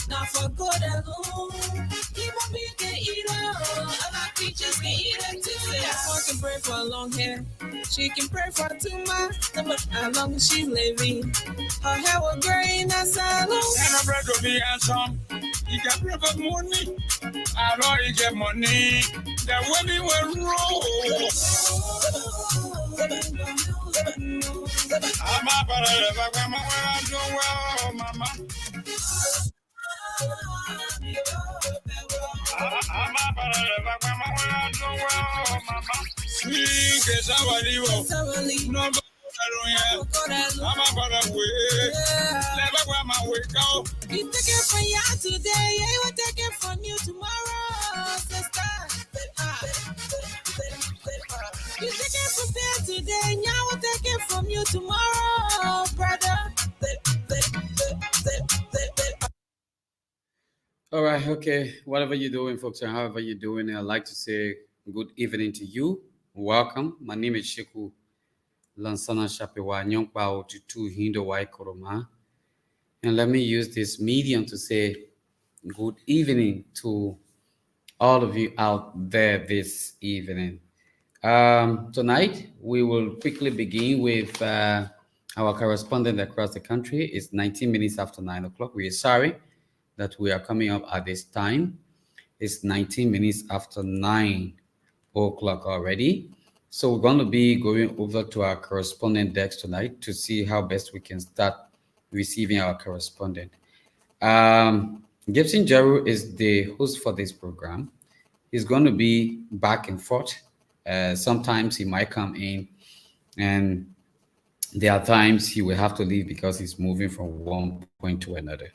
Not for good alone. Even me can eat her. Other creatures can eat her too. One can pray for long hair. She can pray for 2 months. But as long as she's living, her hair will grow in a salon. And a bread will be handsome. You can pray for money. I know you get money. The women will roll. I'm a brother, I'm doing well, mama. I'm a brother, I'm mama. Sweet, guess I will. No, I'm a brother, never wear my wig out. You take it from you today, I will take it from you tomorrow, sister. You take it from there today, and I will take it from you tomorrow, brother. All right, okay. Whatever you're doing, folks, and however you're doing, I'd like to say good evening to you. Welcome. My name is Sheku Lansana Shapewa Nyongpao to Hindo Waikoroma. And let me use this medium to say good evening to all of you out there this evening. Tonight, we will quickly begin with our correspondent across the country. It's 19 minutes after 9 o'clock. We are sorry that we are coming up at this time. It's 19 minutes after 9 o'clock already. So we're going to be going over to our correspondent desk tonight to see how best we can start receiving our correspondent. Gibson Jeru is the host for this program. He's going to be back and forth. Sometimes he might come in, and there are times he will have to leave because he's moving from one point to another.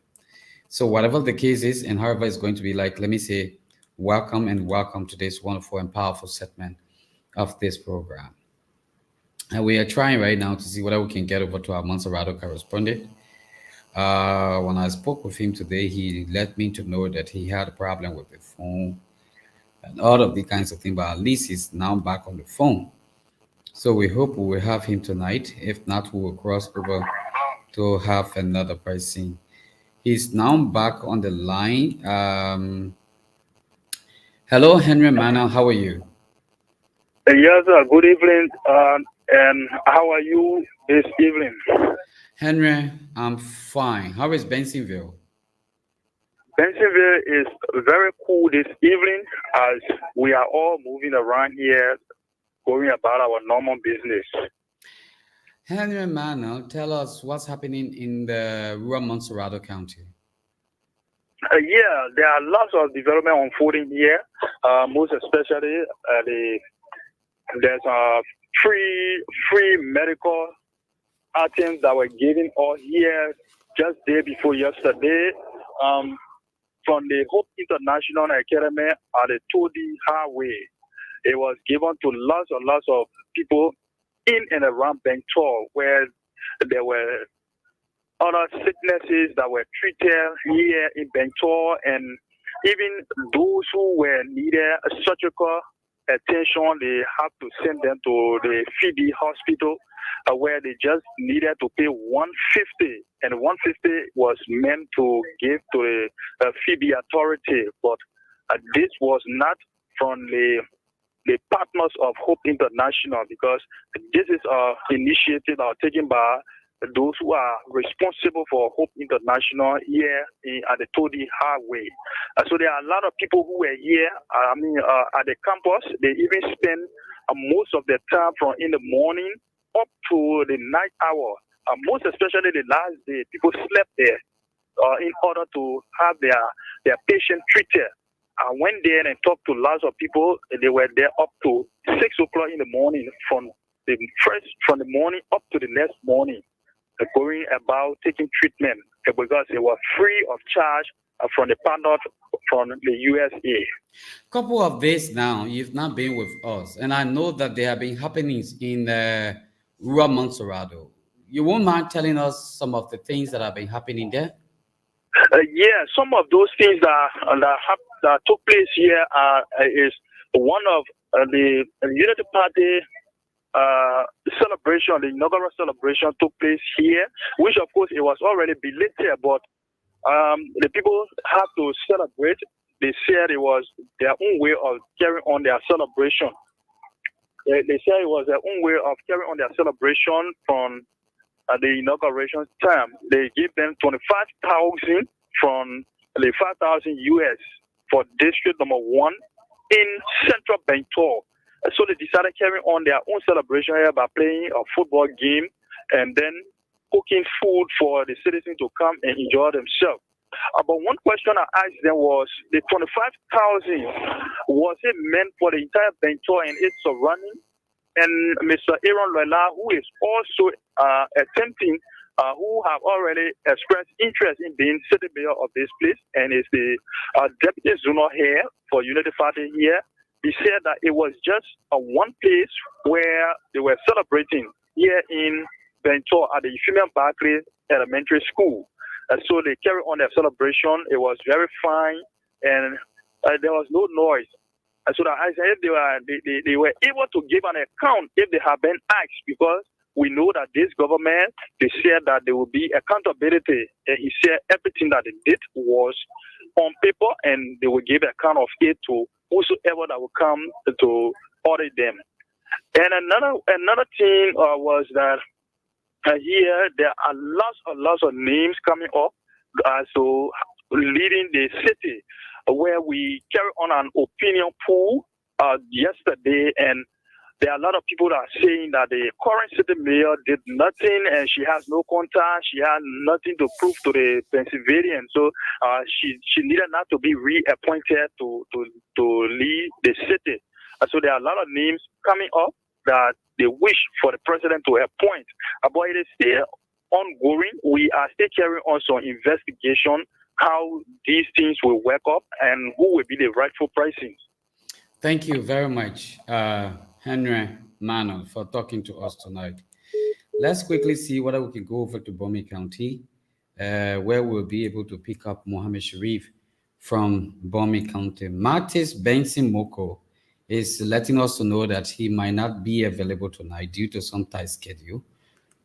So whatever the case is, and however it's going to be like, let me say welcome to this wonderful and powerful segment of this program. And we are trying right now to see whether we can get over to our Monserrato correspondent. When I spoke with him today, he let me to know that he had a problem with the phone and all of the kinds of things, but at least he's now back on the phone. So we hope we will have him tonight. If not, we will cross over to have another person. He's now back on the line. Hello, Henry Manel. How are you? Yes, sir. Good evening. And how are you this evening? Henry, I'm fine. How is Bensonville? Bensonville is very cool this evening as we are all moving around here, going about our normal business. Henry Manel, tell us what's happening in the rural Monserrato County. Yeah, there are lots of development unfolding here. Most especially, there's free medical items that were given all here just day before yesterday. From the Hope International Academy at the Todi Highway. It was given to lots and lots of people in and around Bengtor, where there were other sicknesses that were treated here in Bengtor, and even those who were needed surgical attention, they have to send them to the Phoebe Hospital, where they just needed to pay $150, and $150 was meant to give to the Phoebe authority, but this was not from the partners of Hope International, because this is an initiative taken by those who are responsible for Hope International here at the Todi Highway. So there are a lot of people who were here, at the campus. They even spend most of their time from in the morning up to the night hour. Most especially the last day, people slept there in order to have their patient treated. I went there and talked to lots of people. They were there up to 6 o'clock in the morning, from the morning up to the next morning, going about taking treatment, because it was free of charge from the partner from the USA. Couple of days now, you've not been with us, and I know that there have been happenings in rural Monserrato. You won't mind telling us some of the things that have been happening there? Yeah, some of those things that took place here is one of the Unity Party celebration, the inaugural celebration took place here, which of course it was already belated, but the people have to celebrate. They said it was their own way of carrying on their celebration. They said it was their own way of carrying on their celebration from the inauguration time. They gave them 25,000 from the 5,000 US for district number 1 in Central Bentor. So they decided carrying on their own celebration here by playing a football game and then cooking food for the citizens to come and enjoy themselves. But one question I asked them was, the 25,000, was it meant for the entire Bentor and its surrounding? And Mr. Aaron Lola, who is also attempting, who have already expressed interest in being city mayor of this place and is the deputy zonal here for Unity Party here, he said that it was just one place where they were celebrating here in Bentor at the Euphemian Barclay Elementary School. So they carried on their celebration. It was very fine, and there was no noise. So that I said they were able to give an account if they had been asked, because we know that this government, they said that there will be accountability. And he said everything that they did was on paper, and they will give account of it to whosoever that will come to audit them. And another thing was that here there are lots of names coming up, so leading the city, where we carry on an opinion poll yesterday, and there are a lot of people that are saying that the current city mayor did nothing and she has no contact, she had nothing to prove to the Pennsylvanians, so she needed not to be reappointed to lead the city. So there are a lot of names coming up that they wish for the president to appoint, but it is still ongoing. We are still carrying on some investigation how these things will work up and who will be the rightful president. Thank you very much, Henry Manuel, for talking to us tonight. Let's quickly see whether we can go over to Boakai County, where we'll be able to pick up Mohammed Sharif from Boakai County. Martis Benson Moko is letting us know that he might not be available tonight due to some tight schedule.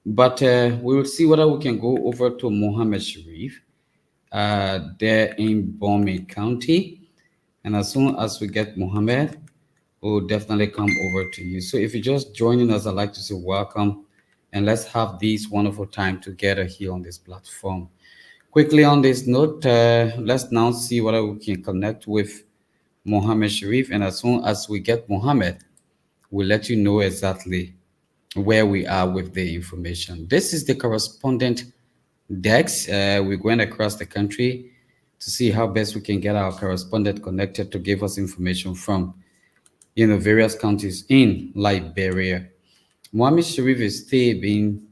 But we will see whether we can go over to Mohammed Sharif there in Boakai County. And as soon as we get Mohammed, we'll definitely come over to you. So if you're just joining us, I'd like to say welcome. And let's have this wonderful time together here on this platform. Quickly on this note, let's now see whether we can connect with Mohammed Sharif. And as soon as we get Mohammed, we'll let you know exactly where we are with the information. This is the correspondent desk. We're going across the country to see how best we can get our correspondent connected to give us information from, various counties in Liberia. Mohammed Sharif is still being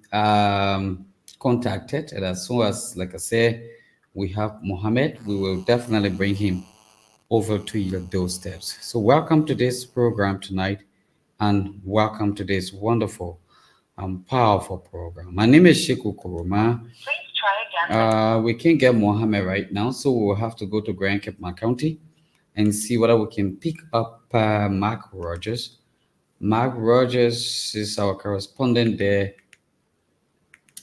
contacted, and as soon as, like I said, we have Mohammed, we will definitely bring him over to your doorsteps. So welcome to this program tonight, and welcome to this wonderful and powerful program. My name is Sheku Kuruma. Please try again. We can't get Mohammed right now, so we'll have to go to Grand Cape County and see whether we can pick up Mark Rogers. Mark Rogers is our correspondent there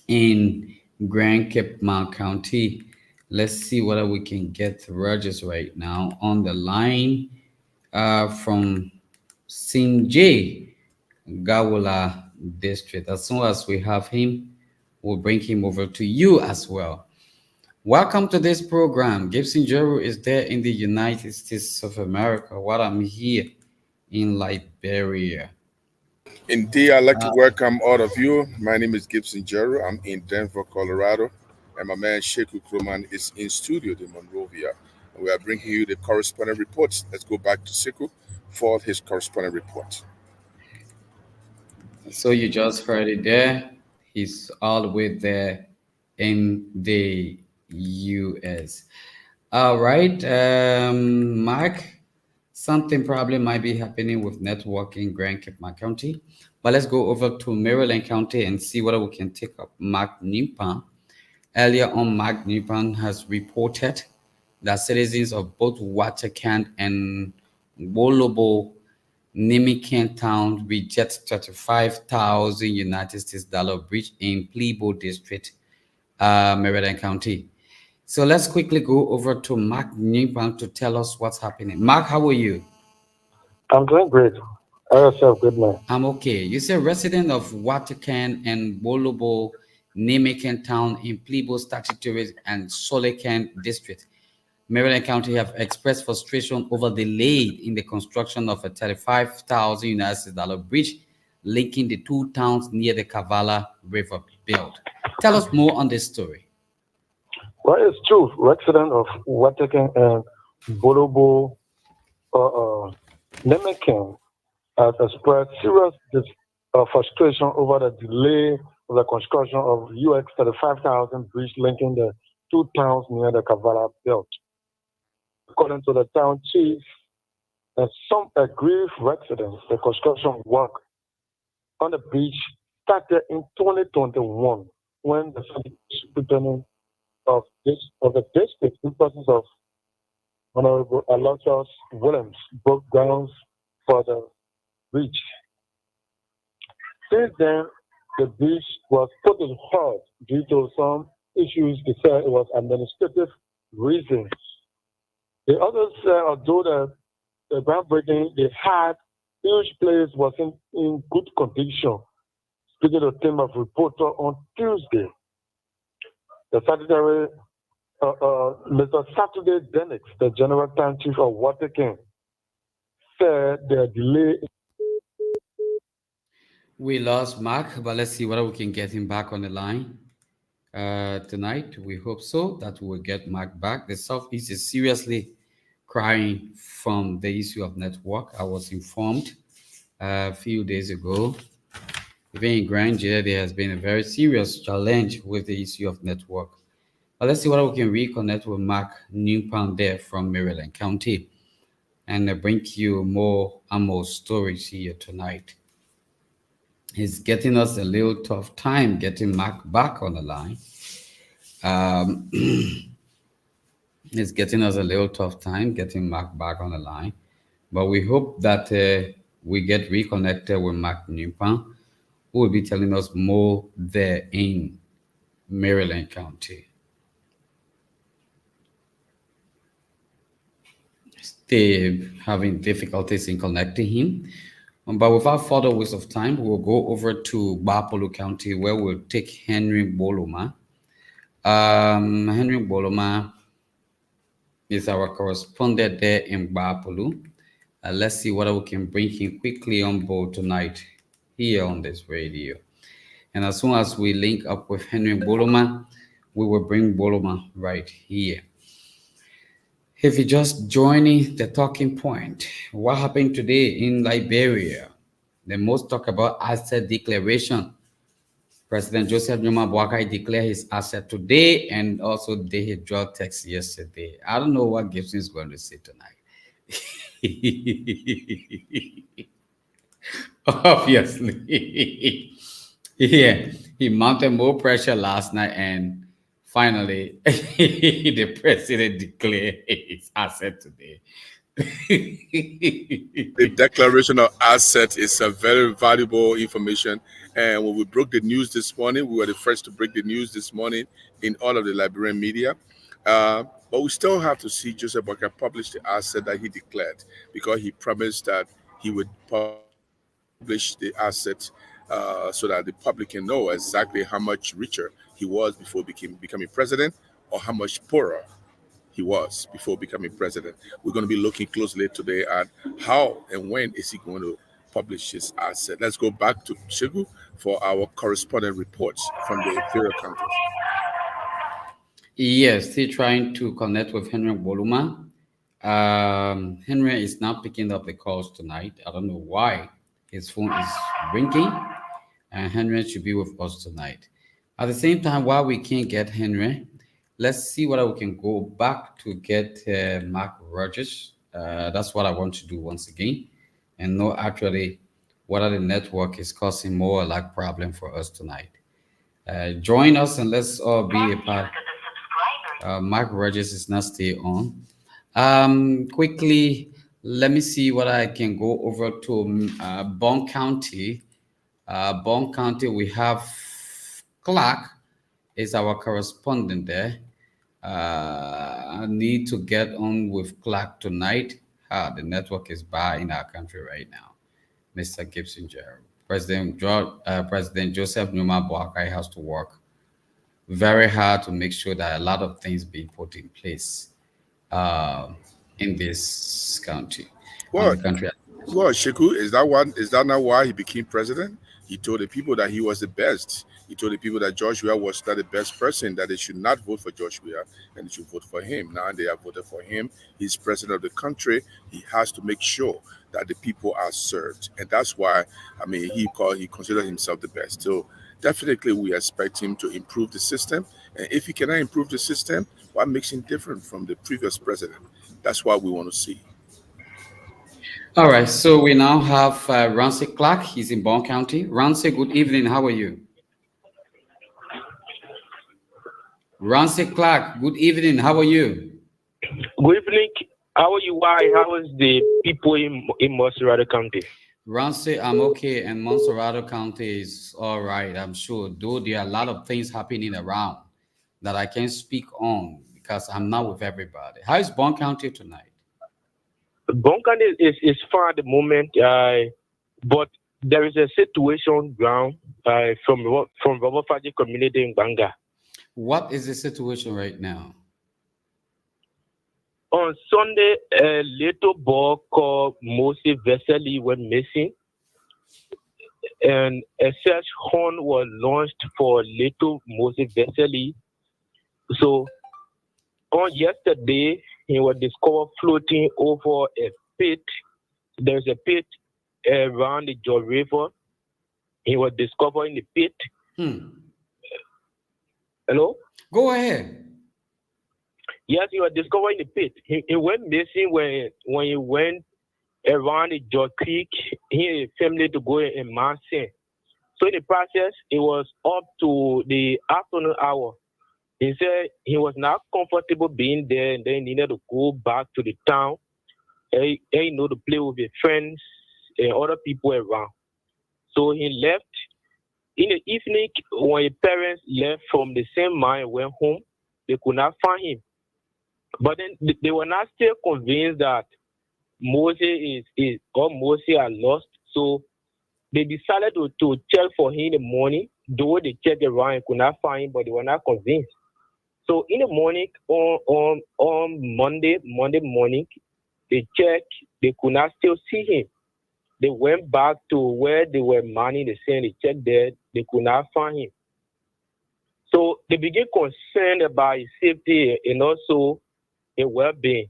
in Grand Cape County. Let's see whether we can get Rogers right now on the line from Sinjay Gawula district. As soon as we have him, we'll bring him over to you as well. Welcome to this program. Gibson Jeru is there in the United States of America, while I'm here in Liberia. Indeed, I'd like to welcome all of you. My name is Gibson Jeru. I'm in Denver, Colorado, and my man Sheku Kroman is in studio in Monrovia. And we are bringing you the correspondent reports. Let's go back to Sheku for his correspondent report. So you just heard it there. He's all the way there in the US. All right, Mark, something probably might be happening with network in Grand Cape County, but let's go over to Maryland County and see whether we can take up Mark Nimpan. Earlier on, Mark Nimpan has reported that citizens of both Watercan and Wolobo Nimican town reject 35,000 United States dollar breach in Plebo District, Maryland County. So let's quickly go over to Mark Newbank to tell us what's happening. Mark, how are you? I'm doing great. How yourself? Good man. I'm okay. You say resident of Watakan and Bolobo, Nemakan town in Plebo statutory and Solekan district, Maryland County have expressed frustration over delay in the construction of a $35,000 bridge linking the two towns near the Kavala River belt. Tell us more on this story. Well, it's true. Resident of Watakan and Bolobo, Nemakan has expressed serious frustration over the delay of the construction of UX 35,000 bridge linking the two towns near the Kavala belt. According to the town chief and some aggrieved residents, the construction work on the bridge started in 2021 when the superintendent of the district, in presence of Honorable Aloysius Williams, broke grounds for the bridge. Since then, the bridge was put on hold due to some issues. They said it was administrative reasons. The others said, although the groundbreaking they had, huge place was in good condition. Speaking to the team of reporter on Tuesday, the Secretary, Mr. Saturday Denix, the General Town Chief of Watakan, said the delay. We lost Mark, but let's see whether we can get him back on the line tonight. We hope so that we will get Mark back. The Southeast is seriously crying from the issue of network. I was informed a few days ago. Even in Granger, there has been a very serious challenge with the issue of network. But let's see whether we can reconnect with Mark Newpound there from Maryland County and bring you more and more stories here tonight. It's getting us a little tough time getting Mark back on the line. It's getting us a little tough time getting Mark back on the line. But we hope that we get reconnected with Mark Newpound, who will be telling us more there in Maryland County. Still having difficulties in connecting him. But without further waste of time, we'll go over to Bapolu County where we'll take Henry Boloma. Henry Boloma is our correspondent there in Bapolu. Let's see whether we can bring him quickly on board tonight here on this radio. And as soon as we link up with Henry Boloma, we will bring Boloma right here. If you're just joining the talking point, what happened today in Liberia? The most talk about asset declaration. President Joseph Numa Boakai declared his asset today, and also they draw text yesterday. I don't know what Gibson is going to say tonight. Obviously. Yeah, he mounted more pressure last night, and finally, the president declared his asset today. The declaration of asset is a very valuable information. And when we broke the news this morning, we were the first to break the news this morning in all of the Liberian media. But we still have to see Joseph Boakai publish the asset that he declared, because he promised that he would publish the asset so that the public can know exactly how much richer he was before becoming president, or how much poorer he was before becoming president. We're going to be looking closely today at how and when is he going to publish his asset. Let's go back to Shegu for our correspondent reports from the inferior counties. Yes, still trying to connect with Henry Boluma. Henry is not picking up the calls tonight. I don't know why. His phone is ringing, and Henry should be with us tonight. At the same time, while we can't get Henry, let's see whether we can go back to get Mark Rogers. That's what I want to do once again, and know actually whether the network is causing more lag problem for us tonight. Join us and let's all be a part. Mark Rogers is not still on. Quickly, let me see what I can go over to Bon County. Bon County, we have Clark is our correspondent there. I need to get on with Clark tonight. The network is bad in our country right now. Mr. Gibson Gerald. President Joseph Numa Boakai has to work very hard to make sure that a lot of things being put in place in this country. Well, The country. well, Sheku, is that not why he became president? He told the people that he was the best. He told the people that Joshua was not the best person, that they should not vote for Joshua and they should vote for him. Now they have voted for him. He's president of the country. He has to make sure that the people are served. And that's why, he considered himself the best. So definitely we expect him to improve the system. And if he cannot improve the system, what makes him different from the previous president? That's what we want to see. All right, so we now have Ramsey Clark. He's in Boakai County. Ramsey, good evening. How are you? Ramsey Clark, good evening. How are you? Good evening. How are you? Why? How is the people in Monserrado County? Ramsey, I'm okay, and Monserrado County is all right, I'm sure. Though there are a lot of things happening around that I can't speak on because I'm not with everybody. How is Boakai County tonight? Boakai County is fine at the moment, but there is a situation ground from Robert Faji community in Banga. What is the situation right now? On Sunday, a little boy called Moses Vesely went missing, and a search hunt was launched for little Moses Vesely. So, on yesterday, he was discovered floating over a pit. There's a pit around the George River. He was discovered in the pit. Hello? Go ahead. Yes, he was discovered in the pit. He went missing when he went around the George Creek. He and his family to go in Manson. So in the process, it was up to the afternoon hour. He said he was not comfortable being there and then he needed to go back to the town and to play with his friends and other people around. So he left. In the evening, when his parents left from the same mine and went home, they could not find him. But then they were not still convinced that Moses are lost. So they decided to check for him in the morning. Though they checked around and could not find him, but they were not convinced. So in the morning, on Monday morning, they checked. They could not still see him. They went back to where they were mining the sand. They checked there. They could not find him. So they became concerned about his safety and also his well-being.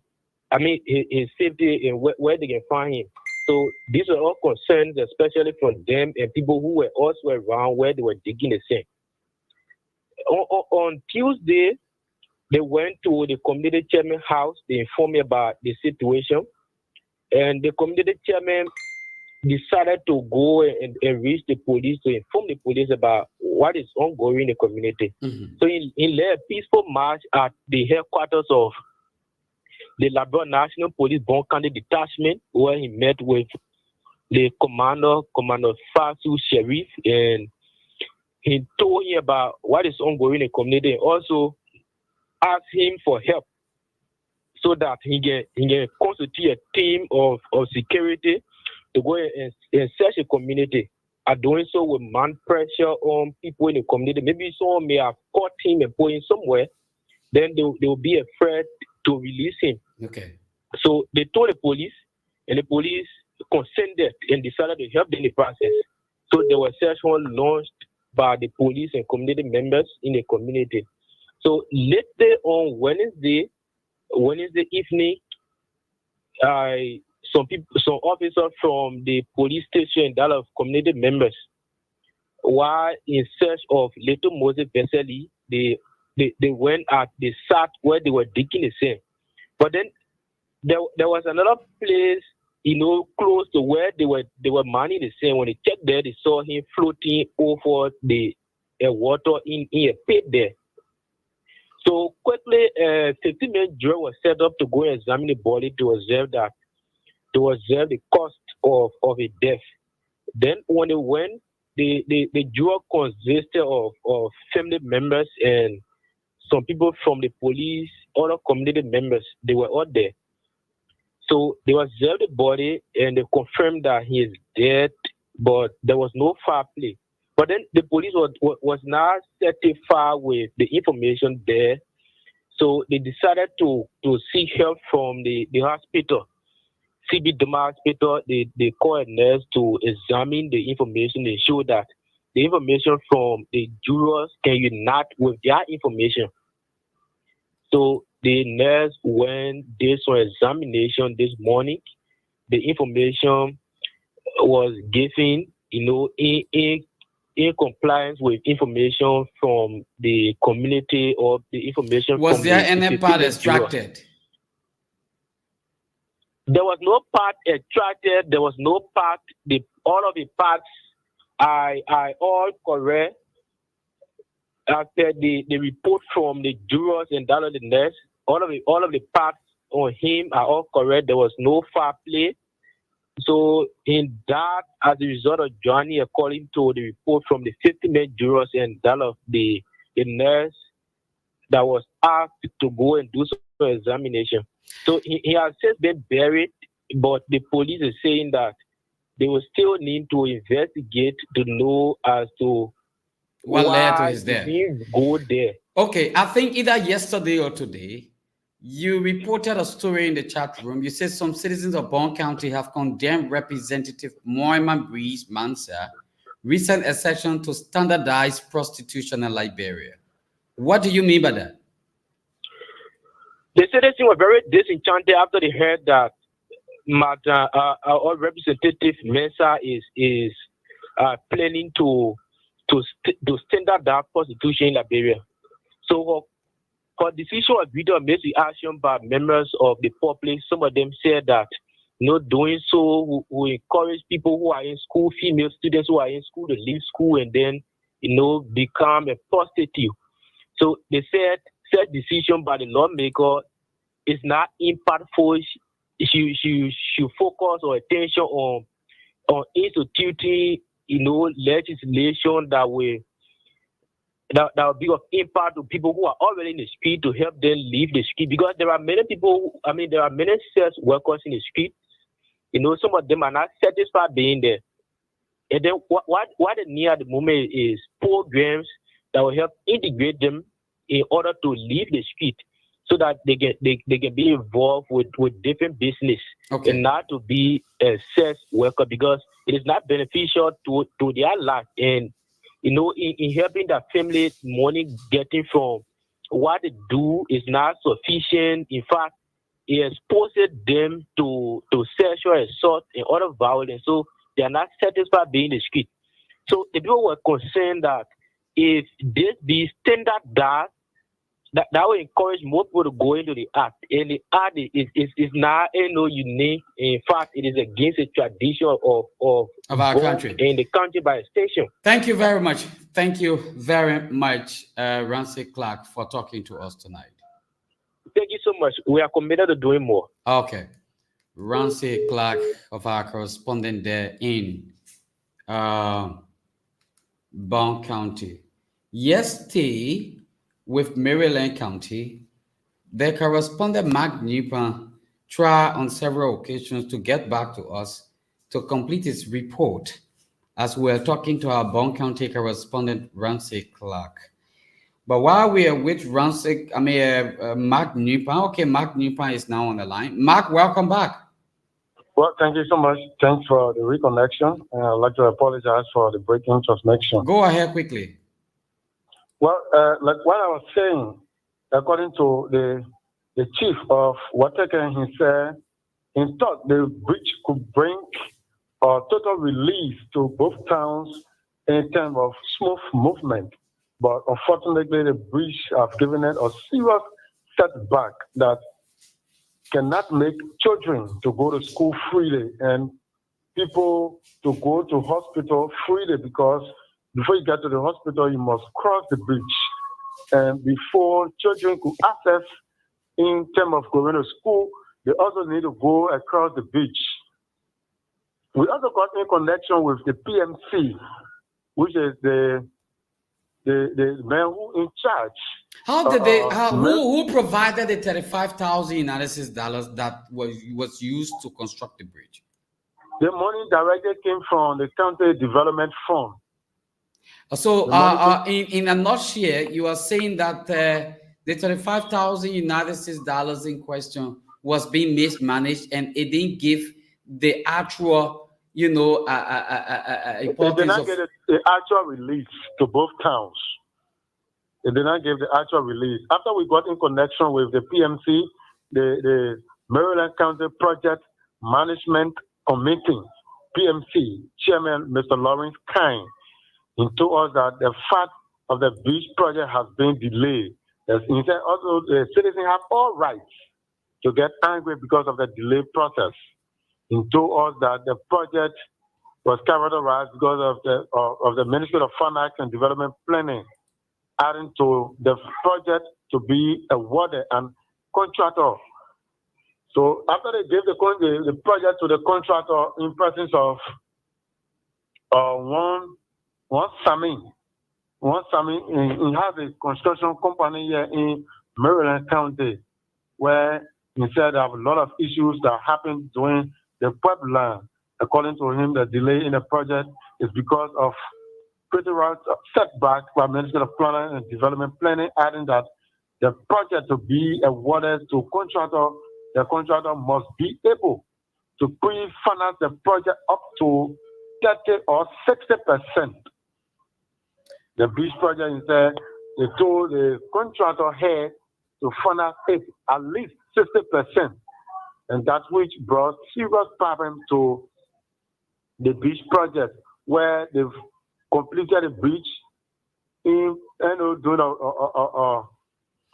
His safety and where they can find him. So these are all concerns, especially from them and people who were also around where they were digging the sand. On Tuesday, they went to the community chairman house. They informed me about the situation. And the community chairman decided to go and reach the police to inform the police about what is ongoing in the community. Mm-hmm. So he led a peaceful march at the headquarters of the Liberian National Police Boakai County Detachment, where he met with the Commander Fasu Sheriff, and he told him about what is ongoing in the community and also asked him for help so that he can constitute a team of security to go and search the community. Are doing so with man pressure on people in the community. Maybe someone may have caught him and put him somewhere. Then they will be afraid to release him. Okay. So they told the police, and the police consented and decided to help them in the process. So there was search warrant launched by the police and community members in the community. So later on Wednesday evening, some officers from the police station, that of community members, while in search of little Moses Vesely, they went at the site where they were digging the sand. But then there was another place, close to where they were mining the sand. When they checked there, they saw him floating over the water in a pit there. So quickly, 15-minute drill was set up to go and examine the body to observe the cause of his death. Then when they went, the drill consisted of family members and some people from the police, other community members, they were all there. So they observed the body and they confirmed that he is dead, but there was no foul play. But then the police was not satisfied with the information there. So they decided to seek help from the hospital, CB Doma Hospital. They called a nurse to examine the information and show that the information from the jurors can unite with their information. So the nurse went did some examination this morning. The information was given, in compliance with information from the community or the information was from there the any part extracted? There was no part extracted. There was no part. All of the parts are all correct. After the report from the jurors and that of the nurse, all of the parts on him are all correct. There was no foul play. So in that, as a result of Johnny, according to the report from the 50-man jurors and that of the nurse that was asked to go and do some examination. So he has since been buried, but the police is saying that they will still need to investigate to know as to what led to why his death. He go there. Okay, I think either yesterday or today, you reported a story in the chat room. You said some citizens of Boakai County have condemned Representative Moima Breeze Mansa recent accession to standardize prostitution in Liberia. What do you mean by that? The citizens were very disenchanted after they heard that our Representative Mensa is planning to standardize prostitution in Liberia. So her decision was video made reaction by members of the public. Some of them said that doing so will encourage people who are in school, female students who are in school, to leave school and then become a prostitute. So they said such decision by the lawmaker is not impactful. She should focus or attention on instituting legislation that will be of impact to people who are already in the street, to help them leave the street, because there are many people. There are many sex workers in the street. Some of them are not satisfied being there. And then what they need at the moment is programs that will help integrate them in order to leave the street, so that they can be involved with different business, and not to be a sex worker, because it is not beneficial to their life. And in helping that family, money getting from what they do is not sufficient. In fact, it exposes them to sexual assault and other violence. So they are not satisfied being in the street. So the people were concerned that if this be standardized, that will encourage more people to go into the act. And the act is not unique. In fact, it is against the tradition of our country and the country by extension. Thank you very much. Thank you very much, Ramsey Clark, for talking to us tonight. Thank you so much. We are committed to doing more. Okay. Ramsey Clark of our correspondent there in Boakai County. Yesterday, with Maryland County, the correspondent Mark Newpan tried on several occasions to get back to us to complete his report, as we are talking to our Boakai County correspondent Ramsey Clark. But while we are with Mark Newpan, okay, Mark Newpan is now on the line. Mark, welcome back. Well, thank you so much. Thanks for the reconnection. I'd like to apologize for the breaking transmission. Go ahead quickly. Well, like what I was saying, according to the chief of Waterken, he said he thought the bridge could bring a total release to both towns in terms of smooth movement. But unfortunately, the bridge has given it a serious setback that cannot make children to go to school freely and people to go to hospital freely, because before you get to the hospital, you must cross the bridge. And before children could access in terms of going to school, they also need to go across the bridge. We also got in connection with the PMC, which is the the man who in charge. How did they? Who provided the $35,000 that was used to construct the bridge? The money directly came from the county development fund. So, in a nutshell, you are saying that the $35,000 in question was being mismanaged, and it didn't give the actual, It did not get the actual release to both towns. It did not give the actual release. After we got in connection with the PMC, the Maryland County Project Management Committee, PMC Chairman Mr. Lawrence Kine, he told us that the fact of the beach project has been delayed. He said also the citizens have all rights to get angry because of the delayed process. He told us that the project was characterized because of the Ministry of Finance and Development Planning, adding to the project to be awarded and contractor. So after they gave the project to the contractor in presence of one Sami, he has a construction company here in Maryland County, where he said there are a lot of issues that happened during the pipeline. According to him, the delay in the project is because of critical setback by Ministry of Planning and Development Planning, adding that the project to be awarded to contractor, the contractor must be able to pre-finance the project up to 30 or 60%. The bridge project is there. They told the contractor here to finance it at least 60%, and that which brought serious problem to the bridge project, where they've completed the bridge in doing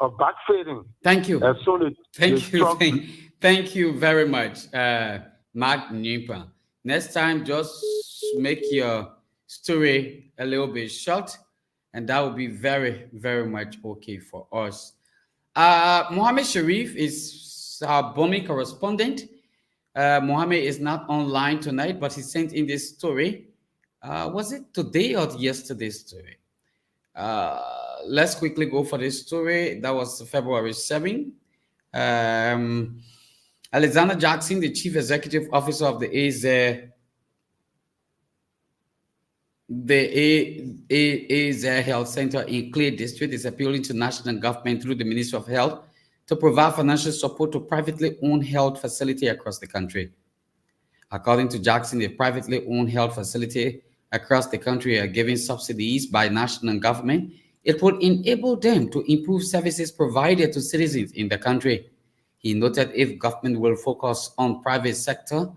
a backfading. Thank you. As soon as thank you very much, Mark Nimpa. Next time, just make your story a little bit short, and that will be very, very much okay for us. Mohammed Sharif is our bombing correspondent. Mohammed is not online tonight, but he sent in this story. Was it today or yesterday's story? Let's quickly go for this story. That was February 7. Alexander Jackson, the Chief Executive Officer of the AZ Health Center in Clay District, is appealing to national government through the Ministry of Health to provide financial support to privately owned health facilities across the country. According to Jackson, the privately owned health facility across the country are given subsidies by national government. It would enable them to improve services provided to citizens in the country. He noted if government will focus on private sector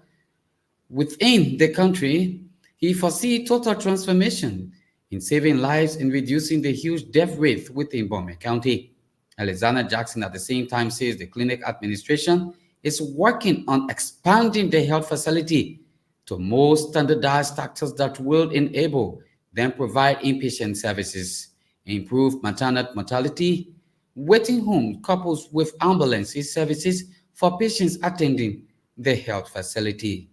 within the country, he foresees total transformation in saving lives and reducing the huge death rate within Boakai County. Alexander Jackson at the same time says the clinic administration is working on expanding the health facility to more standardized structures that will enable them provide inpatient services, improve maternal mortality, waiting home couples with ambulance services for patients attending the health facility.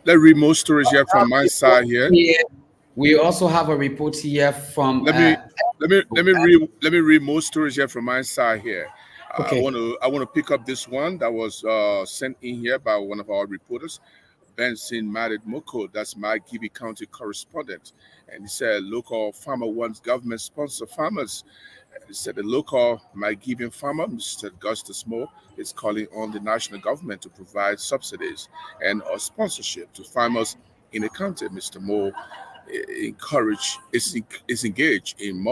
Let me read more stories here from my side here. Yeah, we also have a report here from. Let me read more stories here from my side here. Okay. I want to pick up this one that was sent in here by one of our reporters, Benson Madid Moko. That's Margibi County correspondent, and he said local farmer wants government sponsor farmers. He said the local Margibian farmer, Mr. Augustus Moore, is calling on the national government to provide subsidies and or sponsorship to farmers in the county. Mr. Moore is engaged in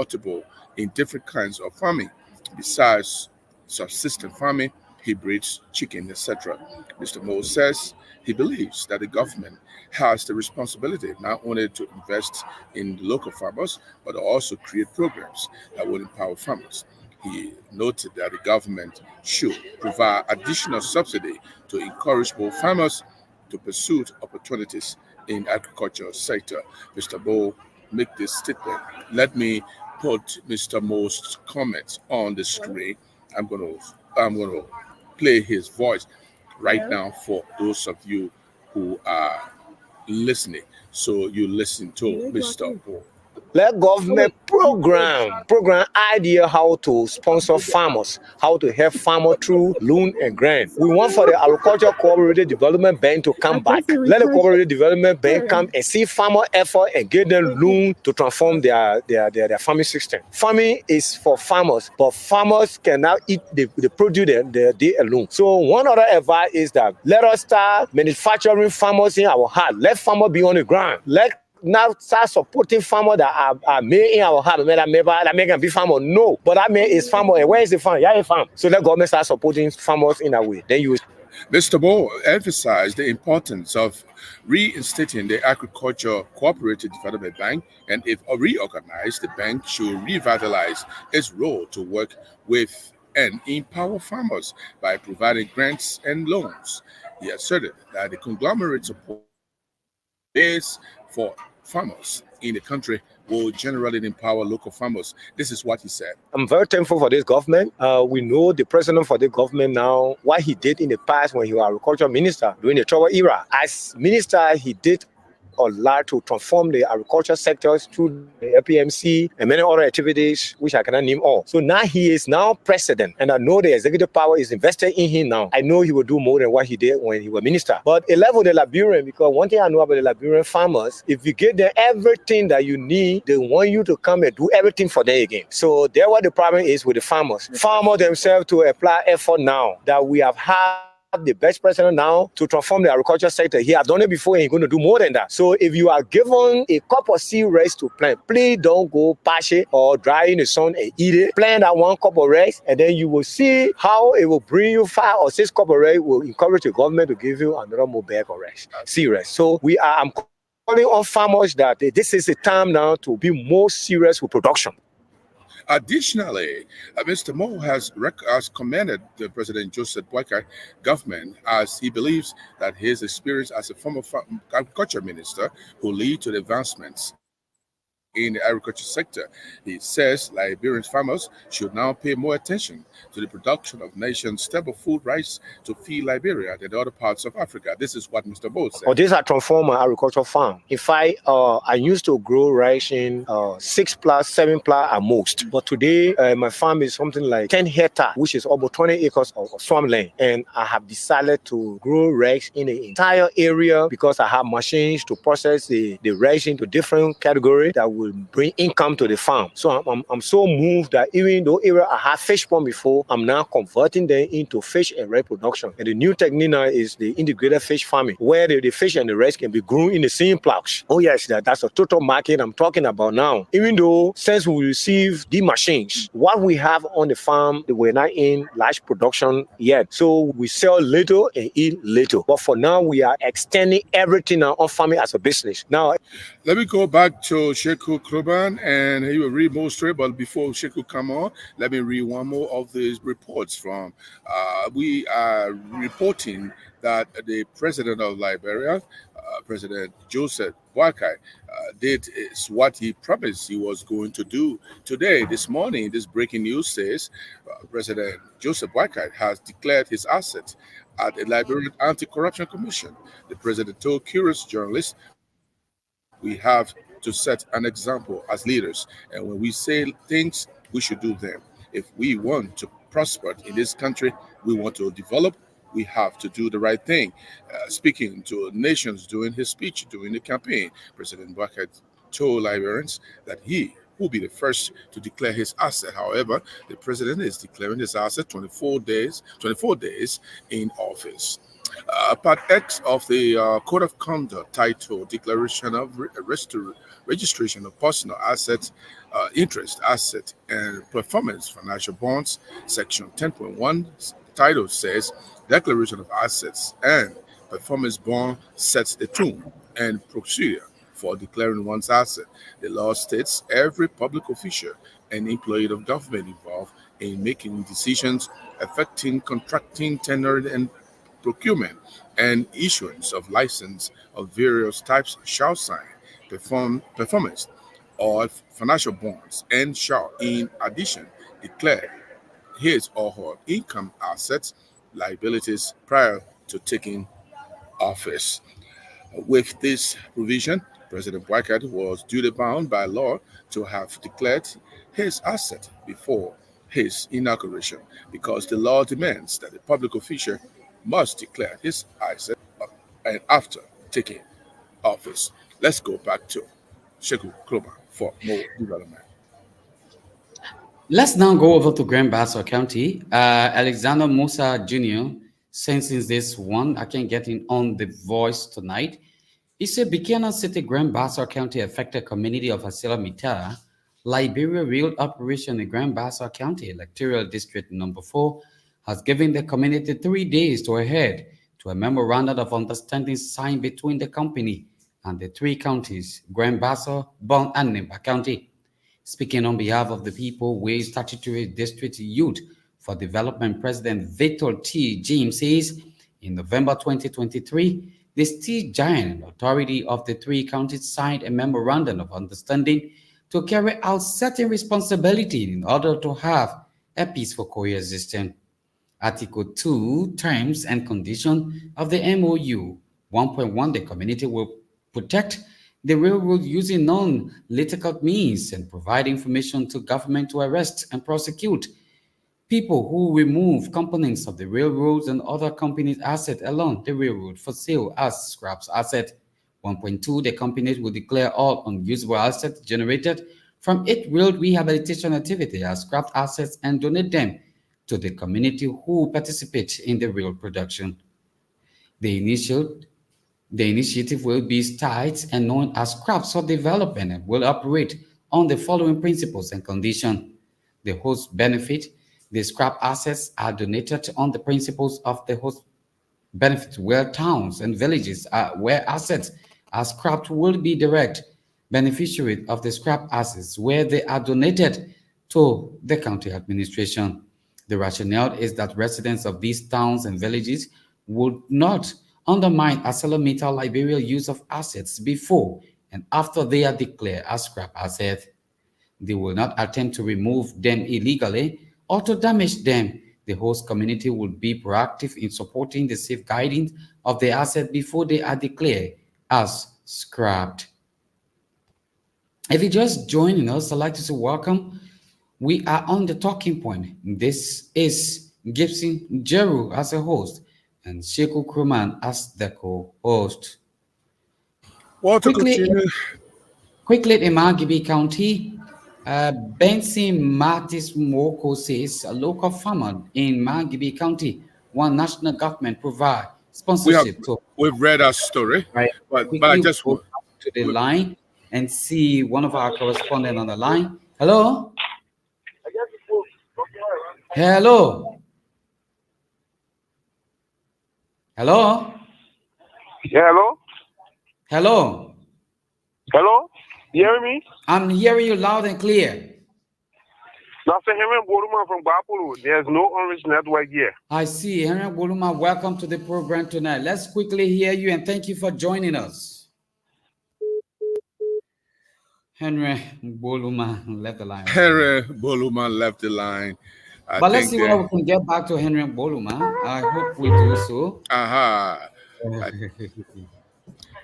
different kinds of farming. Besides subsistence farming, he breeds chicken, etc. Mr. Moore says he believes that the government has the responsibility not only to invest in local farmers, but also create programs that will empower farmers. He noted that the government should provide additional subsidy to encourage more farmers to pursue opportunities in the agricultural sector. Mr. Moore make this statement. Let me put Mr. Moore's comments on the screen. I'm going to play his voice. right now for those of you who are listening. So you listen to Mr. Paul. Let government program idea how to sponsor farmers, how to help farmers through loan and grant. We want for the Agricultural Cooperative Development Bank to come back. Let the Cooperative Development Bank come and see farmer effort and give them loan to transform their farming system. Farming is for farmers, but farmers cannot eat the produce they alone. So one other advice is that let us start manufacturing farmers in our heart. Let farmers be on the ground. Let now start supporting farmers that are made in our heart. That make them be farmer. No, but that man is farmer. And where is the farm? Yeah, farm. So let government start supporting farmers in that way. Then you. Mr. Bo emphasized the importance of reinstating the Agriculture Cooperative Development Bank, and if reorganized, the bank should revitalize its role to work with and empower farmers by providing grants and loans. He asserted that the conglomerate support is for farmers in the country will generally empower local farmers. This is what he said. I'm very thankful for this government. We know the president for the government now, what he did in the past when he was agriculture minister during the trouble era. As minister, he did a lot to transform the agriculture sectors through the APMC and many other activities, which I cannot name all. So now he is now president, and I know the executive power is invested in him now. I know he will do more than what he did when he was minister. But a level the Liberian, because one thing I know about the Liberian farmers, if you give them everything that you need, they want you to come and do everything for them again. So that's what the problem is with the farmers. Farmers themselves to apply effort now that we have had the best president now to transform the agriculture sector. He has done it before and he's going to do more than that. So if you are given a cup of seed rice to plant, please don't go patch it or dry in the sun and eat it. Plant that one cup of rice and then you will see how it will bring you 5 or 6 cup of rice, will encourage the government to give you another more bag of rice, seed rice. So I'm calling on farmers that this is the time now to be more serious with production. Additionally, Mr. Mo has commended the President Joseph Boakai government as he believes that his experience as a former agriculture minister will lead to the advancements in the agriculture sector. He says Liberian farmers should now pay more attention to the production of nation's staple food rice to feed Liberia and other parts of Africa. This is what Mr. Bo said. This is transform my agricultural farm. In fact, I used to grow rice in 6 plus, 7 plus at most. But today, my farm is something like 10 hectares, which is about 20 acres of swampland. And I have decided to grow rice in the entire area because I have machines to process the rice into different categories that will bring income to the farm. So I'm so moved that even though area I had fish pond before, I'm now converting them into fish and rice production. And the new technique now is the integrated fish farming, where the fish and the rice can be grown in the same plots. Oh yes, that's a total market I'm talking about now. Even though since we receive the machines, what we have on the farm, we're not in large production yet. So we sell little and eat little. But for now, we are extending everything now on farming as a business. Now, let me go back to Sheku Kroban and he will read more story. But before Sheku come on, let me read one more of these reports from. We are reporting that the president of Liberia, President Joseph Boakai, did what he promised he was going to do today. This morning, this breaking news says President Joseph Boakai has declared his assets at the Liberian Anti-Corruption Commission. The president told curious journalists, "We have to set an example as leaders, and when we say things, we should do them. If we want to prosper in this country, we want to develop, we have to do the right thing." Speaking to nations during his speech during the campaign, President Boakai told Liberians that he will be the first to declare his asset. However, the president is declaring his asset 24 days in office. Part X of the Code of Conduct titled Declaration of Registration of Personal Assets, Interest, Asset, and Performance Financial Bonds, Section 10.1 title says Declaration of Assets and Performance Bond sets the tone and procedure for declaring one's asset. The law states every public official and employee of government involved in making decisions affecting contracting, tendering, and procurement and issuance of license of various types shall sign performance or financial bonds and shall in addition declare his or her income, assets, liabilities prior to taking office. With this provision, President Boakai was duly bound by law to have declared his asset before his inauguration because the law demands that a public official must declare his asset and after taking office. Let's go back to Sheku Kroba for more development. Let's now go over to Grand Bassa County. Alexander Musa Jr., since this one, I can't get in on the voice tonight. He said Buchanan City, Grand Bassa County affected community of Asila Mitara, Liberia Real Operation in Grand Bassa County, Electoral District Number 4, has given the community 3 days to adhere to a memorandum of understanding signed between the company and the 3 counties, Grand Bassa, Bon, and Nimba County. Speaking on behalf of the people, we Statutory District Youth for Development President Victor T. James says, in November 2023, the Steel Giant Authority of the 3 counties signed a memorandum of understanding to carry out certain responsibilities in order to have a peaceful coexistence. Article 2, Terms and Conditions of the MOU 1.1, the community will protect the railroad using non-lethal means and provide information to government to arrest and prosecute people who remove components of the railroads and other companies' assets along the railroad for sale as scraps asset. 1.2, the companies will declare all unusable assets generated from its rail rehabilitation activity as scrap assets and donate them to the community who participate in the rail production. The initiative will be styled and known as Scraps for Development and will operate on the following principles and conditions. The host benefit. The scrap assets are donated on the principles of the host benefit, where towns and villages where assets are scrapped will be direct beneficiaries of the scrap assets where they are donated to the county administration. The rationale is that residents of these towns and villages would not undermine ArcelorMittal Liberia use of assets before and after they are declared as scrap assets. They will not attempt to remove them illegally or to damage them. The host community will be proactive in supporting the safeguarding of the asset before they are declared as scrapped. If you're just joining us, I'd like to say welcome. We are on the talking point. This is Gibson Jeru as a host and Sheku Kruman as the co-host. Quickly in Margibi County, Benson Martis Moko says a local farmer in Margibi County want national government provide sponsorship. We've read our story, right? But I just go to the line and see one of our correspondents on the line. Hello? Hello? Hello? Yeah, hello? Hello? Hello? You hear me? I'm hearing you loud and clear. Dr. Henry Boluma from Bapulu. There's no orange network here. I see. Henry Boluma, welcome to the program tonight. Let's quickly hear you and thank you for joining us. Henry Boluma left the line. Henry Boluma left the line. But let's see whether we can get back to Henry Boluma. I hope we do so.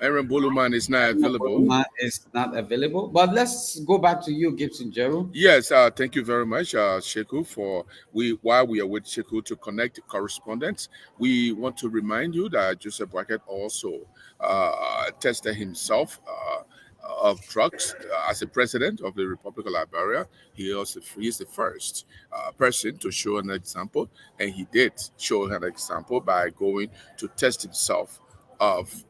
Aaron Boluman is not available. Boluman is not available. But let's go back to you, Gibson Jeru. Yes, thank you very much, Sheku, while we are with Sheku to connect correspondents. We want to remind you that Joseph Boakai also tested himself of drugs as a president of the Republic of Liberia. He is the first person to show an example, and he did show an example by going to test himself of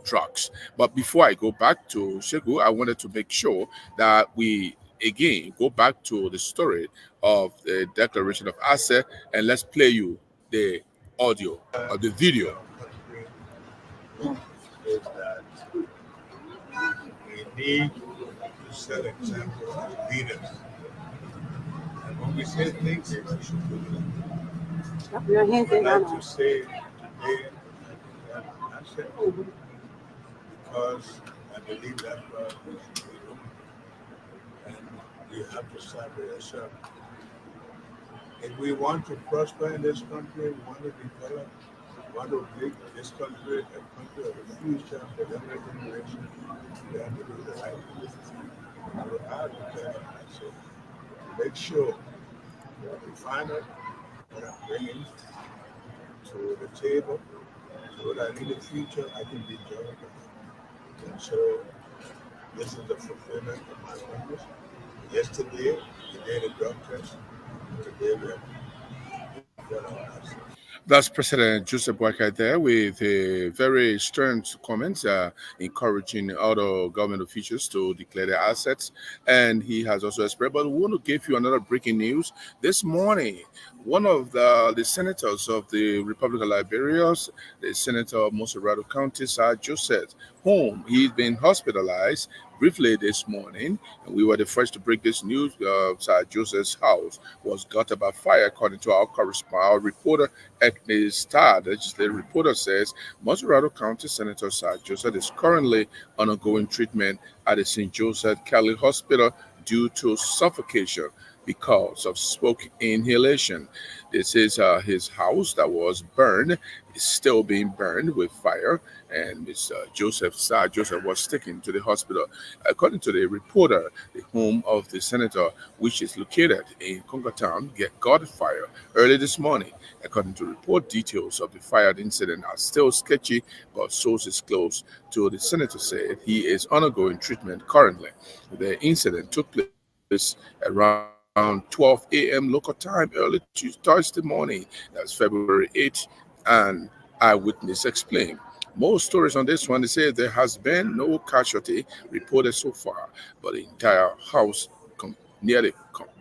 drugs. But before I go back to Sheku, I wanted to make sure that we again go back to the story of the Declaration of Asset, and let's play you the audio or the video. Is that we need to set examples to leaders. And when we say things, we should do them. I'd like to say today that asset, because I believe that we should be doing. And you have to start with yourself. If we want to prosper in this country, we want to develop, want to make this country a country of the future for younger generation. We have to do the right thing. I will advocate myself to make sure that we find out what I'm bringing to the table so that in the future I can be judged. And so this is the fulfillment of my purpose. Yesterday, we did a drug test. Today, we have done our test. That's President Joseph Boakai there with a very stern comments encouraging other government officials to declare their assets. And he has also expressed, but we want to give you another breaking news. This morning, one of the senators of the Republic of Liberia, the senator of Monserrado County, Sir Joseph, whom he's been hospitalized briefly this morning, and we were the first to break this news. Sir Joseph's house was gutted by fire, according to our correspondent, our reporter, Ekne Star. The reporter says Monserrado County Senator Sir Joseph is currently undergoing treatment at the St. Joseph Kelly Hospital due to suffocation because of smoke inhalation. This is his house that was burned, is still being burned with fire, and Mr. Sir Joseph was taken to the hospital. According to the reporter, the home of the senator, which is located in Congo Town, got fire early this morning. According to report, details of the fire incident are still sketchy, but sources close to the senator said he is undergoing treatment currently. The incident took place around 12 a.m. local time early Thursday morning. That's February 8th, and eyewitness explained. More stories on this one. They say there has been no casualty reported so far, but the entire house nearly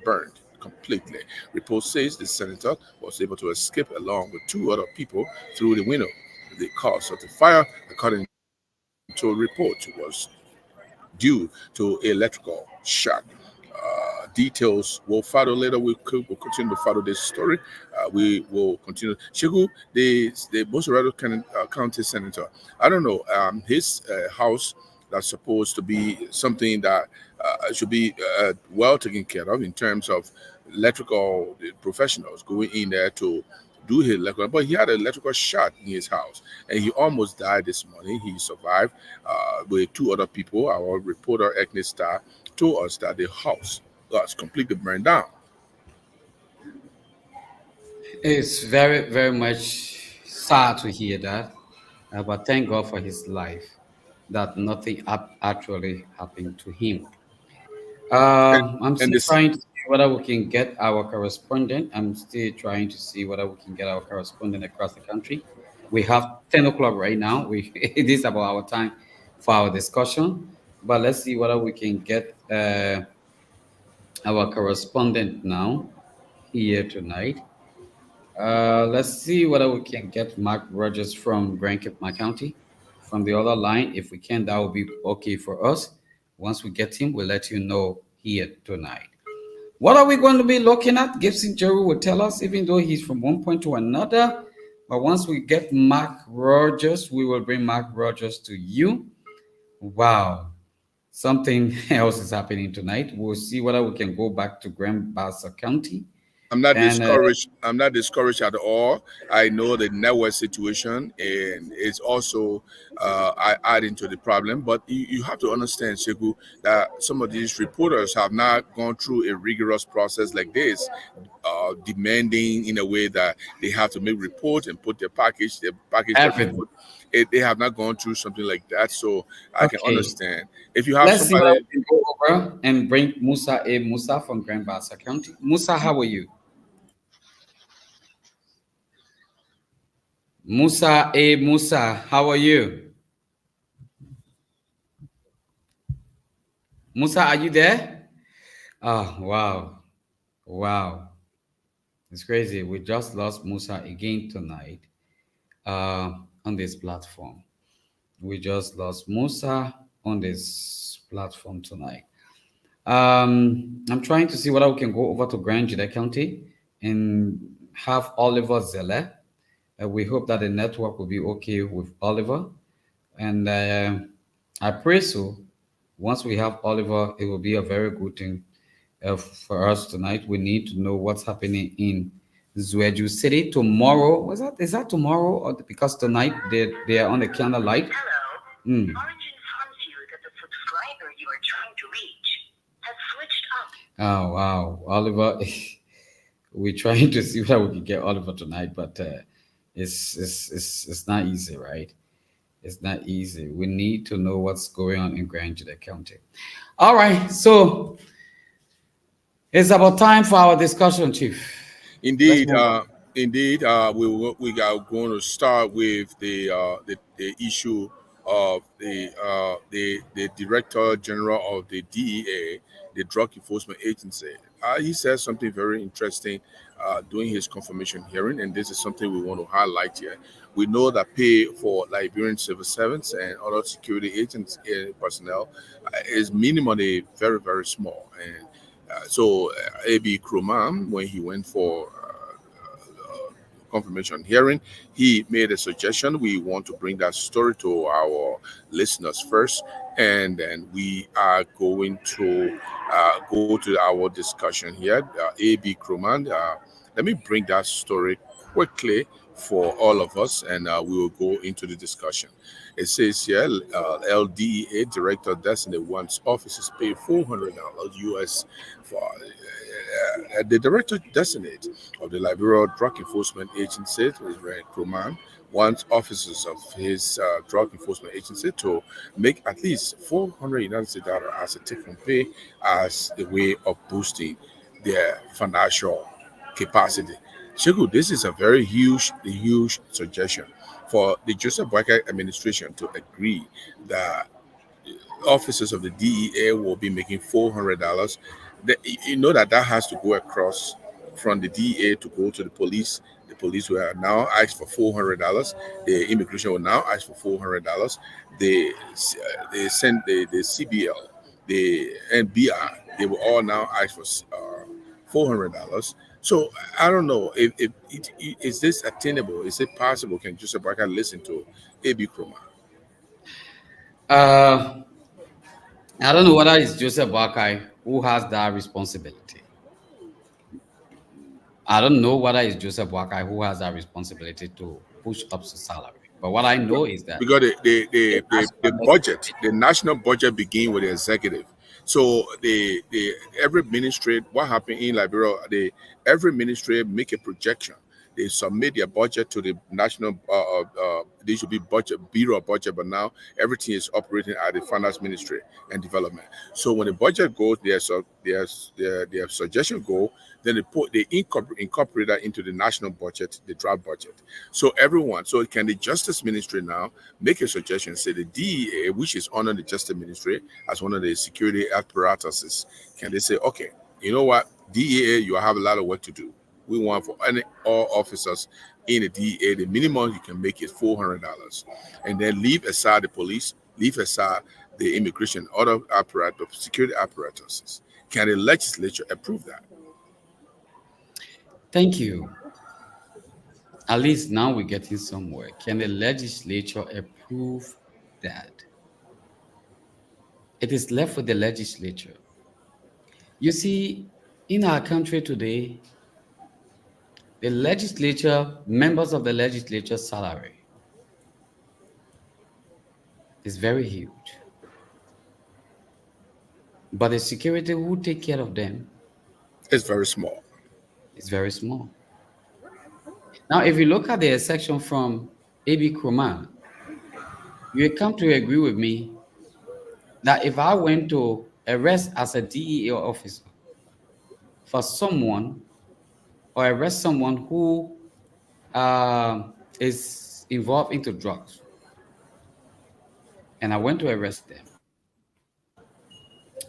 burned completely. Report says the senator was able to escape along with two other people through the window. The cause of the fire, according to a report, was due to electrical shock. Details will follow later. We'll continue to follow this story. We will continue. Shegu, the Monserrado County Senator, I don't know, his house that's supposed to be something that should be well taken care of in terms of electrical professionals going in there to do his electrical, but he had an electrical shot in his house and he almost died this morning. He survived with two other people. Our reporter, Ekne Star, told us that the house was completely burned down. It's very, very much sad to hear that, but thank God for his life, that nothing actually happened to him. I'm And still this, trying to see whether we can get our correspondent. I'm still trying to see whether we can get our correspondent across the country. We have 10 o'clock right now. It is about our time for our discussion, but let's see whether we can get our correspondent now here tonight. Let's see whether we can get Mark Rogers from Grand Cape County from the other line. If we can, that will be okay for us. Once we get him, we'll let you know here tonight. What are we going to be looking at? Gibson Jerry will tell us, even though he's from one point to another. But once we get Mark Rogers, we will bring Mark Rogers to you. Wow. Something else is happening tonight. We'll see whether we can go back to Grand Bassa County. I'm not discouraged. I'm not discouraged at all. I know the network situation, and it's also I add into the problem. But you have to understand, Sheku, that some of these reporters have not gone through a rigorous process like this, demanding in a way that they have to make reports and put their package everything. They have not gone through something like that, so I can understand. If you have Let's somebody, see whether we can go over and bring Musa from Grand Bassa County. Musa, how are you? Musa, how are you? Musa, are you there? Oh, wow. It's crazy. We just lost Musa again tonight on this platform. We just lost Musa on this platform tonight. I'm trying to see whether we can go over to Grand Jide County and have Oliver Zeller. We hope that the network will be okay with Oliver. And I pray so. Once we have Oliver, it will be a very good thing for us tonight. We need to know what's happening in Zueju City tomorrow. Is that tomorrow? Or because tonight they are on the candlelight. Hello. Origin informs you that the subscriber you are trying to reach has switched up. Oh wow, Oliver. We're trying to see whether we can get Oliver tonight, but it's not easy, right? It's not easy. We need to know what's going on in Grand Juda County. All right, so it's about time for our discussion, Chief. Indeed, we are going to start with the issue of the Director General of the DEA, the Drug Enforcement Agency. He said something very interesting during his confirmation hearing, and this is something we want to highlight here. We know that pay for Liberian civil servants and other security agents personnel is minimally very, very small. And so A.B. Kruman, when he went for confirmation hearing, he made a suggestion. We want to bring that story to our listeners first, and then we are going to go to our discussion here. A.B. Kruman, let me bring that story quickly for all of us, and we will go into the discussion. It says here, LDEA Director Destiny wants officers pay $400 US for the Director Designate of the Liberian Drug Enforcement Agency, Kruman, wants officers of his drug enforcement agency to make at least $400 as a take-home pay as a way of boosting their financial capacity. Sheku, this is a very huge suggestion for the Joseph Boakai administration to agree that officers of the DEA will be making $400. You know that has to go across from the DEA to go to the police. The police will now ask for $400. The immigration will now ask for $400. They send the CBL, the NBR. They will all now ask for $400. So I don't know if is this attainable? Is it possible? Can Joseph Boakai listen to A.B. Kroma? I don't know whether it's Joseph Boakai who has that responsibility. I don't know whether it's Joseph Boakai who has that responsibility to push up the salary. But what I know is that because the budget, the national budget, begins with the executive. So every ministry, what happened in Liberia, every ministry make a projection. They submit their budget to the national. They should be bureau of budget, but now everything is operating at the finance ministry and development. So when the budget goes, their suggestion go, then they incorporate that into the national budget, the draft budget. So can the Justice Ministry now make a suggestion? Say the DEA, which is under the Justice Ministry as one of the security apparatuses, can they say, okay, you know what, DEA, you have a lot of work to do. We want for all officers in the DEA, the minimum you can make is $400, and then leave aside the police, leave aside the immigration, other apparatus, security apparatuses. Can the legislature approve that? Thank you. At least now we're getting somewhere. Can the legislature approve that? It is left with the legislature. You see, in our country today, the legislature, members of the legislature's salary is very huge. But the security who take care of them is very small. It's very small. Now, if you look at the section from A.B. Kruman, you will come to agree with me that if I went to arrest as a DEA officer for someone, or arrest someone who is involved into drugs, and I went to arrest them.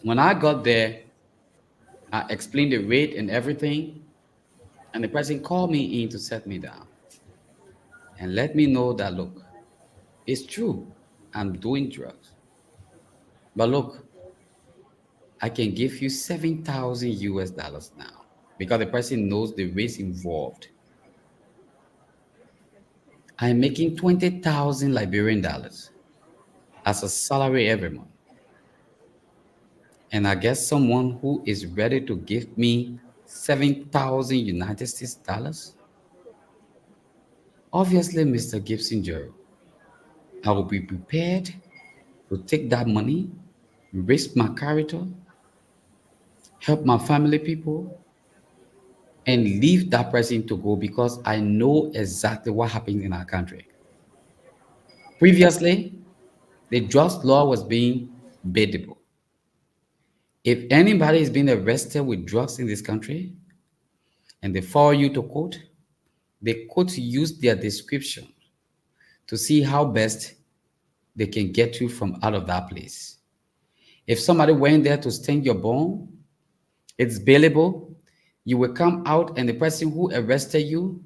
When I got there, I explained the rate and everything, and the person called me in to set me down and let me know that, look, it's true, I'm doing drugs, but look, I can give you $7,000 now, because the person knows the rates involved. I'm making 20,000 Liberian dollars as a salary every month. And I get someone who is ready to give me 7,000 United States dollars. Obviously, Mr. Gibson Joe, I will be prepared to take that money, risk my character, help my family people, and leave that person to go because I know exactly what happened in our country. Previously, the drugs law was being biddable. If anybody is being arrested with drugs in this country and they follow you to court, the court use their description to see how best they can get you from out of that place. If somebody went there to sting your bone, it's bailable. You will come out, and the person who arrested you,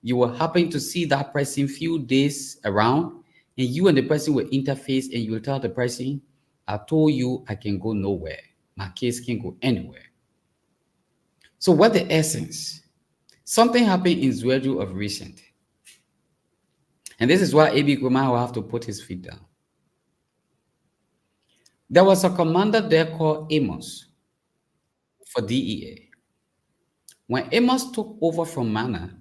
you will happen to see that person few days around, and you and the person will interface, and you will tell the person, I told you I can go nowhere. My case can go anywhere. So what the essence? Something happened in Zwedu of recent. And this is why A.B. Krumah will have to put his feet down. There was a commander there called Amos for DEA. When Amos took over from Mana,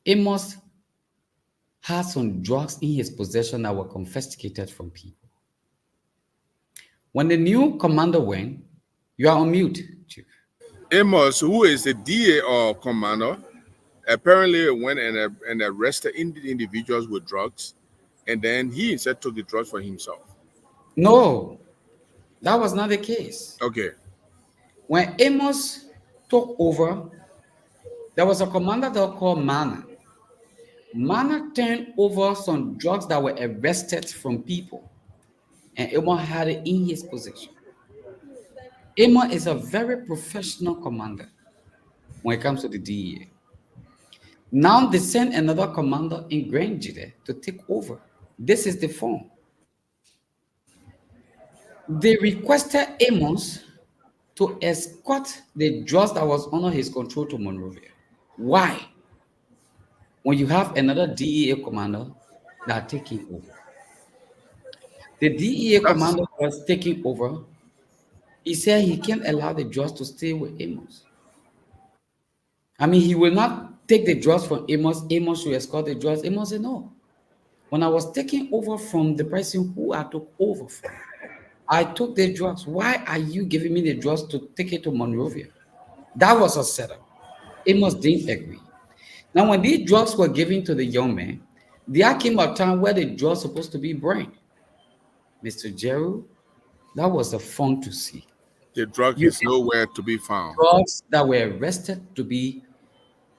Amos had some drugs in his possession that were confiscated from people. When the new commander went, you are on mute, Chief. Amos, who is the DA or commander, apparently went and arrested individuals with drugs, and then he instead took the drugs for himself. No, that was not the case. Okay. When Amos took over, there was a commander there called Mana. Mana turned over some drugs that were arrested from people, and Amos had it in his possession. Amos is a very professional commander when it comes to the DEA. Now they send another commander in Grangide to take over. This is the form. They requested Amos to escort the drugs that was under his control to Monrovia. Why? When you have another DEA commander that taking over. The DEA commander was taking over. He said he can't allow the drugs to stay with Amos. I mean, he will not take the drugs from Amos. Amos will escort the drugs. Amos said, no. When I was taking over from the person who I took over from, I took the drugs. Why are you giving me the drugs to take it to Monrovia? That was a setup. Amos didn't agree. Now, when these drugs were given to the young man, there came a time where the drugs were supposed to be burned. Mr. Jeru, that was a fun to see. The drug is nowhere to be found. Drugs that were arrested to be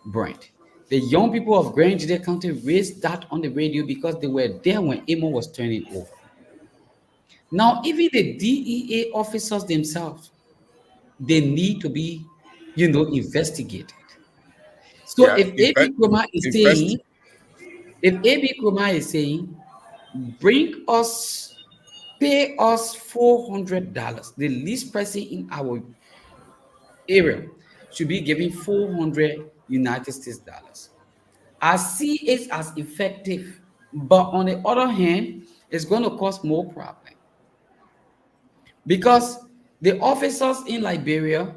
burned. The young people of Grangide County raised that on the radio because they were there when Amos was turning over. Now, even the DEA officers themselves, they need to be, investigated. So if A.B. Krumah is saying, pay us $400, the least person in our area should be giving 400 United States dollars. I see it as effective, but on the other hand, it's going to cause more problem. Because the officers in Liberia,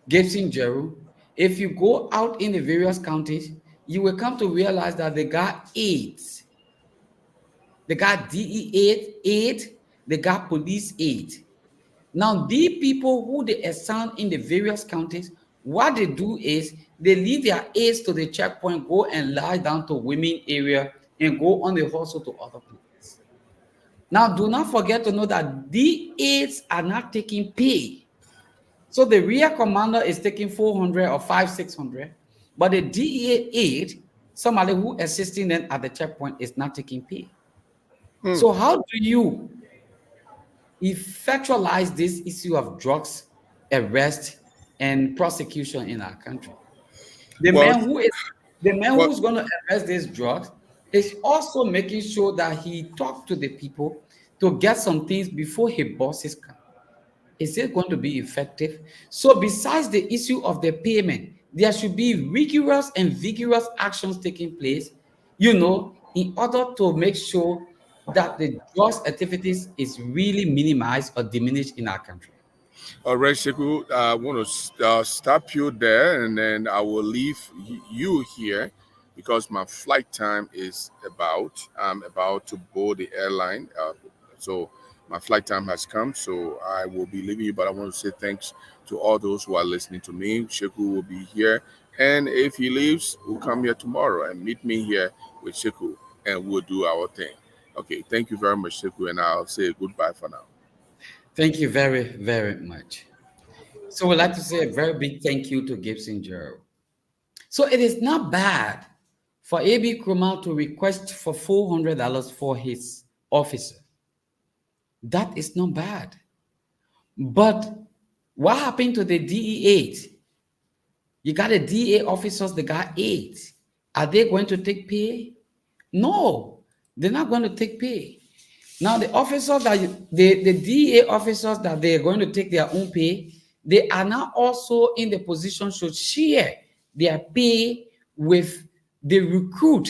Gibson Jeru, if you go out in the various counties, you will come to realize that they got aides. They got DEA aid, they got police aid. Now, the people who they assign in the various counties, what they do is they leave their aides to the checkpoint, go and lie down to women area, and go on the hustle to other places. Now, do not forget to know that the aides are not taking pay. So the rear commander is taking 400 or 500-600, but the DEA aide, somebody who assisting them at the checkpoint, is not taking pay. So how do you effectualize this issue of drugs, arrest, and prosecution in our country? The man who's going to arrest these drugs is also making sure that he talks to the people to get some things before his bosses come. Is it going to be effective? So besides the issue of the payment, there should be rigorous and vigorous actions taking place, in order to make sure that the drugs activities is really minimized or diminished in our country. All right, Sheku, I want to stop you there, and then I will leave you here because my flight time is I'm about to board the airline. So my flight time has come, so I will be leaving you. But I want to say thanks to all those who are listening to me. Sheku will be here, and if he leaves, we'll come here tomorrow and meet me here with Sheku, and we'll do our thing. Okay, thank you very much, Sheku, and I'll say goodbye for now. Thank you very, very much. So we'd like to say a very big thank you to Gibson Gerald. So it is not bad for A.B. Krumah to request for $400 for his officer. That is not bad. But what happened to the DEA? You got the DEA officers, they got 8. Are they going to take pay? No, they're not going to take pay. Now, the officers the DEA officers that they're going to take their own pay, they are now also in the position to share their pay with the recruit.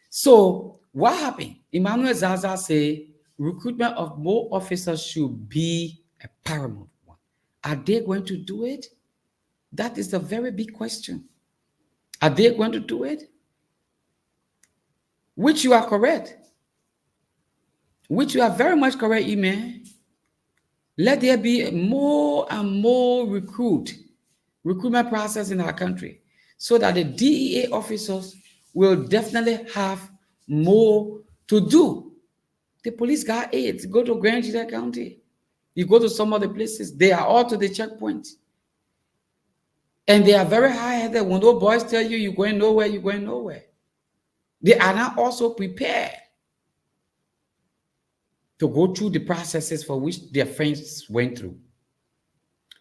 So what happened? Emmanuel Zaza said recruitment of more officers should be a paramount one. Are they going to do it? That is a very big question. Are they going to do it? Which you are correct. Which you are very much correct, Ime. Let there be more and more recruitment process in our country so that the DEA officers will definitely have more to do. The police got 8. Go to Margibi County. You go to some other places, they are all to the checkpoint. And they are very high-headed. When those boys tell you you're going nowhere, you're going nowhere. They are not also prepared to go through the processes for which their friends went through.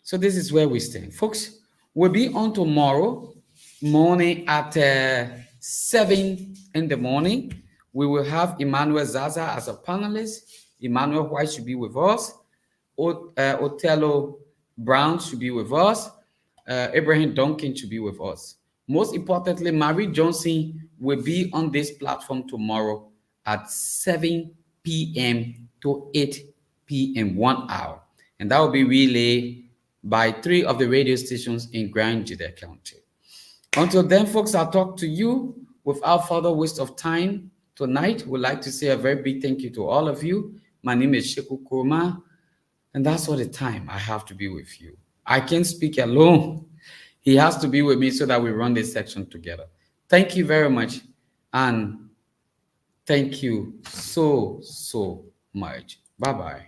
So this is where we stand. Folks, we'll be on tomorrow morning at 7 in the morning. We will have Emmanuel Zaza as a panelist. Emmanuel White should be with us. Otello Brown should be with us. Abraham Duncan should be with us. Most importantly, Marie Johnson will be on this platform tomorrow at 7 p.m. to 8 p.m., 1 hour. And that will be relayed by 3 of the radio stations in Margibi County. Until then, folks, I'll talk to you without further waste of time. Tonight, we'd like to say a very big thank you to all of you. My name is Sheku Krumah, and that's all the time I have to be with you. I can't speak alone. He has to be with me so that we run this section together. Thank you very much, and thank you so much. Bye-bye.